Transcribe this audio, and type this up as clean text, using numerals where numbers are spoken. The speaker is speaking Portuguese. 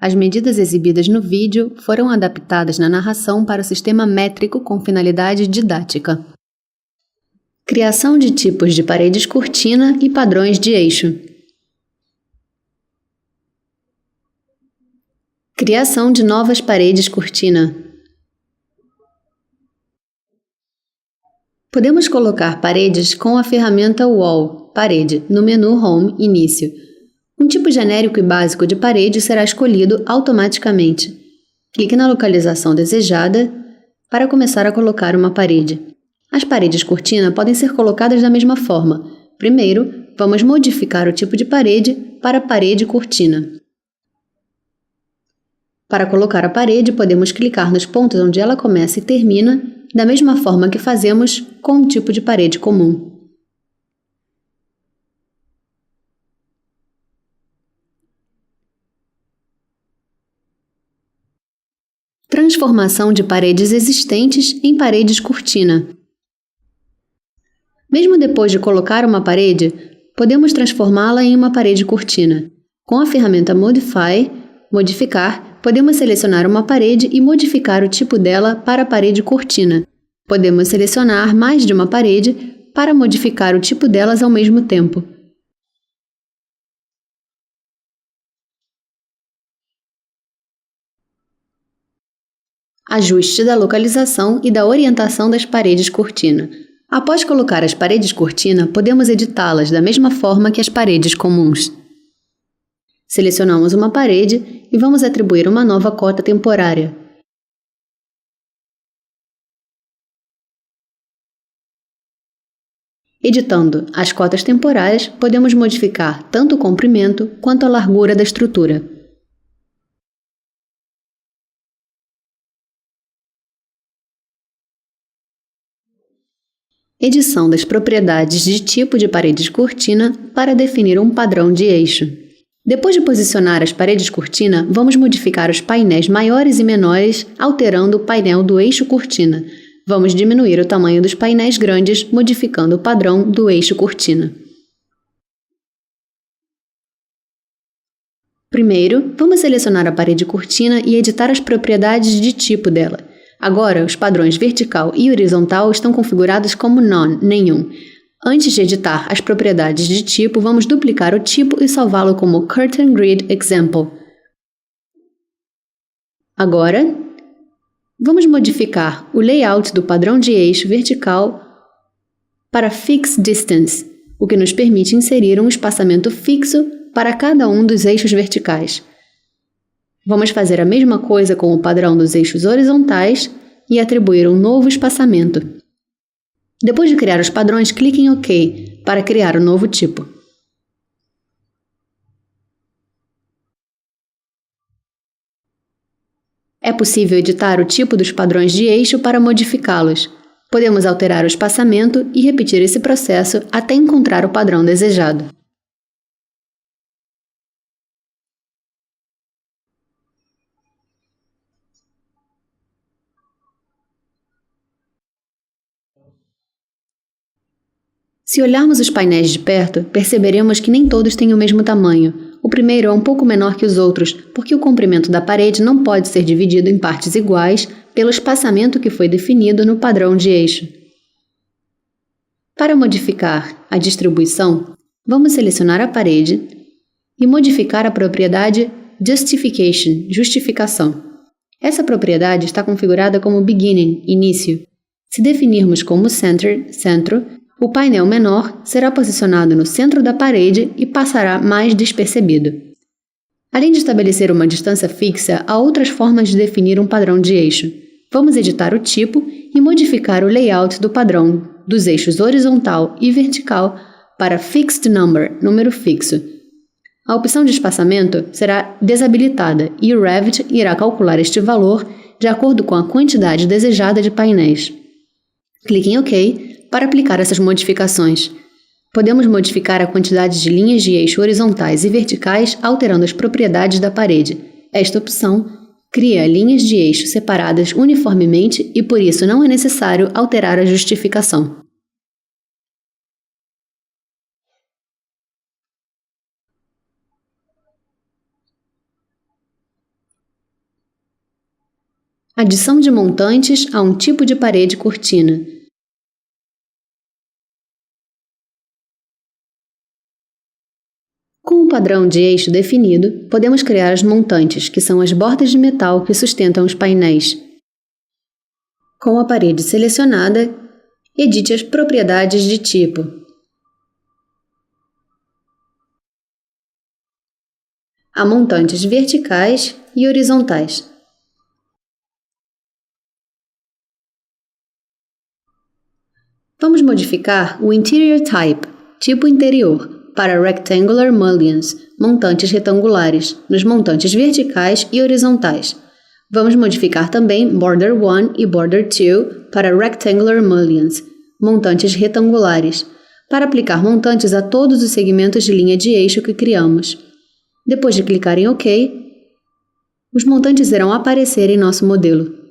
As medidas exibidas no vídeo foram adaptadas na narração para o sistema métrico com finalidade didática. Criação de tipos de paredes cortina e padrões de eixo. Criação de novas paredes cortina. Podemos colocar paredes com a ferramenta Wall, parede, no menu Home, Início. Um tipo genérico e básico de parede será escolhido automaticamente. Clique na localização desejada para começar a colocar uma parede. As paredes cortina podem ser colocadas da mesma forma. Primeiro, vamos modificar o tipo de parede para parede cortina. Para colocar a parede, podemos clicar nos pontos onde ela começa e termina, da mesma forma que fazemos com um tipo de parede comum. Transformação de paredes existentes em paredes cortina. Mesmo depois de colocar uma parede, podemos transformá-la em uma parede cortina. Com a ferramenta Modify, modificar, podemos selecionar uma parede e modificar o tipo dela para parede cortina. Podemos selecionar mais de uma parede para modificar o tipo delas ao mesmo tempo. Ajuste da localização e da orientação das paredes cortina. Após colocar as paredes cortina, podemos editá-las da mesma forma que as paredes comuns. Selecionamos uma parede e vamos atribuir uma nova cota temporária. Editando as cotas temporárias, podemos modificar tanto o comprimento quanto a largura da estrutura. Edição das propriedades de tipo de paredes cortina para definir um padrão de eixo. Depois de posicionar as paredes cortina, vamos modificar os painéis maiores e menores, alterando o painel do eixo cortina. Vamos diminuir o tamanho dos painéis grandes, modificando o padrão do eixo cortina. Primeiro, vamos selecionar a parede cortina e editar as propriedades de tipo dela. Agora, os padrões vertical e horizontal estão configurados como None, nenhum. Antes de editar as propriedades de tipo, vamos duplicar o tipo e salvá-lo como Curtain Grid Example. Agora, vamos modificar o layout do padrão de eixo vertical para Fixed Distance, o que nos permite inserir um espaçamento fixo para cada um dos eixos verticais. Vamos fazer a mesma coisa com o padrão dos eixos horizontais e atribuir um novo espaçamento. Depois de criar os padrões, clique em OK para criar um novo tipo. É possível editar o tipo dos padrões de eixo para modificá-los. Podemos alterar o espaçamento e repetir esse processo até encontrar o padrão desejado. Se olharmos os painéis de perto, perceberemos que nem todos têm o mesmo tamanho. O primeiro é um pouco menor que os outros, porque o comprimento da parede não pode ser dividido em partes iguais pelo espaçamento que foi definido no padrão de eixo. Para modificar a distribuição, vamos selecionar a parede e modificar a propriedade Justification, justificação. Essa propriedade está configurada como Beginning, início. Se definirmos como Center, centro, o painel menor será posicionado no centro da parede e passará mais despercebido. Além de estabelecer uma distância fixa, há outras formas de definir um padrão de eixo. Vamos editar o tipo e modificar o layout do padrão dos eixos horizontal e vertical para Fixed Number, número fixo. A opção de espaçamento será desabilitada e o Revit irá calcular este valor de acordo com a quantidade desejada de painéis. Clique em OK para aplicar essas modificações. Podemos modificar a quantidade de linhas de eixo horizontais e verticais alterando as propriedades da parede. Esta opção cria linhas de eixo separadas uniformemente e por isso não é necessário alterar a justificação. Adição de montantes a um tipo de parede cortina. Com o padrão de eixo definido, podemos criar as montantes, que são as bordas de metal que sustentam os painéis. Com a parede selecionada, edite as propriedades de tipo. Há montantes verticais e horizontais. Vamos modificar o Interior Type, tipo interior, para Rectangular Mullions, montantes retangulares, nos montantes verticais e horizontais. Vamos modificar também Border 1 e Border 2 para Rectangular Mullions, montantes retangulares, para aplicar montantes a todos os segmentos de linha de eixo que criamos. Depois de clicar em OK, os montantes irão aparecer em nosso modelo.